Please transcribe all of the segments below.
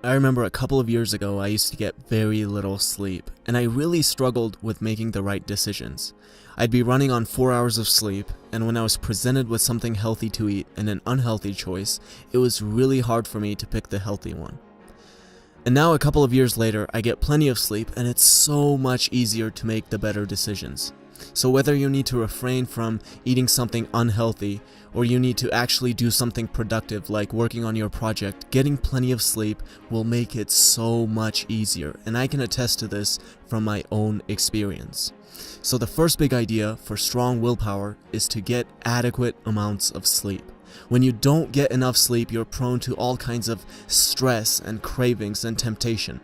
I remember a couple of years ago I used to get very little sleep, and I really struggled with making the right decisions. I'd be running on 4 hours of sleep, and when I was presented with something healthy to eat and an unhealthy choice, it was really hard for me to pick the healthy one. And now a couple of years later, I get plenty of sleep, and it's so much easier to make the better decisions. So whether you need to refrain from eating something unhealthy, or you need to actually do something productive like working on your project, getting plenty of sleep will make it so much easier, and I can attest to this from my own experience. So the first big idea for strong willpower is to get adequate amounts of sleep. When you don't get enough sleep, you're prone to all kinds of stress and cravings and temptation.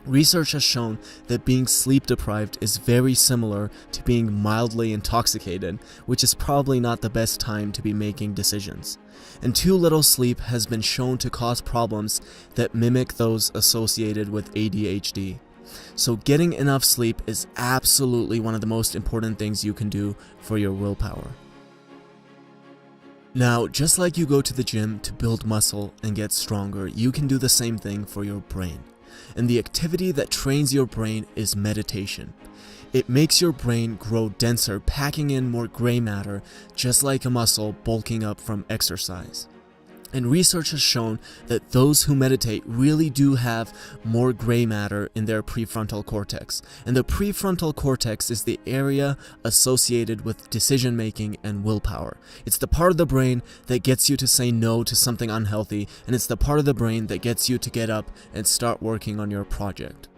Research has shown that being sleep deprived is very similar to being mildly intoxicated, which is probably not the best time to be making decisions. And too little sleep has been shown to cause problems that mimic those associated with ADHD. So getting enough sleep is absolutely one of the most important things you can do for your willpower. Now, just like you go to the gym to build muscle and get stronger, you can do the same thing for your brain. And the activity that trains your brain is meditation. It makes your brain grow denser, packing in more gray matter, just like a muscle bulking up from exercise. And research has shown that those who meditate really do have more gray matter in their prefrontal cortex. And the prefrontal cortex is the area associated with decision making and willpower. It's the part of the brain that gets you to say no to something unhealthy, and it's the part of the brain that gets you to get up and start working on your project.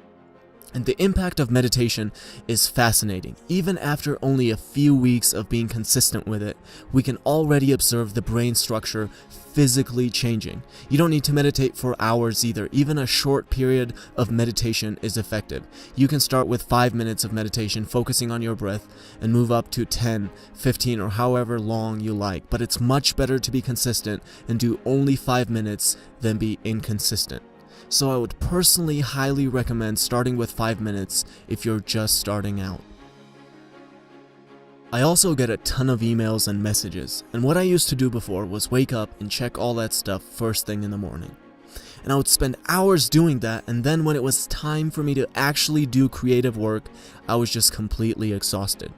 And the impact of meditation is fascinating. Even after only a few weeks of being consistent with it, we can already observe the brain structure physically changing. You don't need to meditate for hours either. Even a short period of meditation is effective. You can start with 5 minutes of meditation, focusing on your breath, and move up to 10, 15, or however long you like. But it's much better to be consistent and do only 5 minutes than be inconsistent. So I would personally highly recommend starting with 5 minutes if you're just starting out. I also get a ton of emails and messages, and what I used to do before was wake up and check all that stuff first thing in the morning. And I would spend hours doing that, and then when it was time for me to actually do creative work, I was just completely exhausted.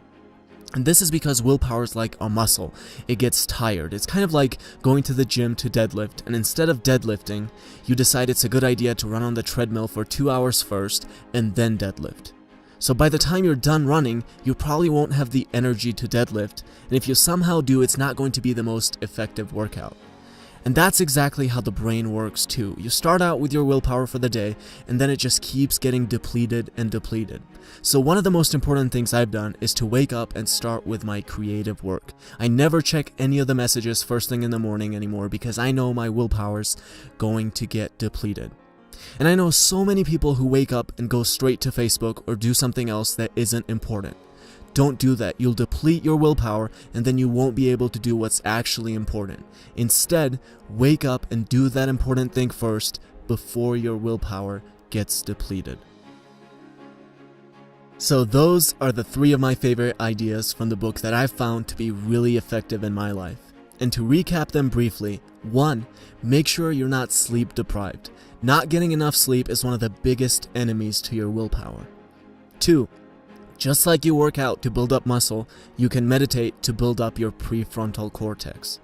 And this is because willpower is like a muscle. It gets tired. It's kind of like going to the gym to deadlift, and instead of deadlifting, you decide it's a good idea to run on the treadmill for 2 hours first and then deadlift. So by the time you're done running, you probably won't have the energy to deadlift, and if you somehow do, it's not going to be the most effective workout. And that's exactly how the brain works too. You start out with your willpower for the day, and then it just keeps getting depleted and depleted. So one of the most important things I've done is to wake up and start with my creative work. I never check any of the messages first thing in the morning anymore because I know my willpower's going to get depleted. And I know so many people who wake up and go straight to Facebook or do something else that isn't important. Don't do that. You'll deplete your willpower, and then you won't be able to do what's actually important. Instead, wake up and do that important thing first before your willpower gets depleted. So those are the 3 of my favorite ideas from the book that I've found to be really effective in my life. And to recap them briefly, 1. Make sure you're not sleep deprived. Not getting enough sleep is one of the biggest enemies to your willpower. 2. Just like you work out to build up muscle, you can meditate to build up your prefrontal cortex.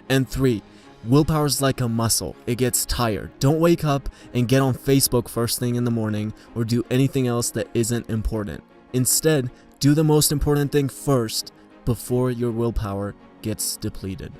And 3. Willpower is like a muscle. It gets tired. Don't wake up and get on Facebook first thing in the morning or do anything else that isn't important. Instead, do the most important thing first before your willpower gets depleted.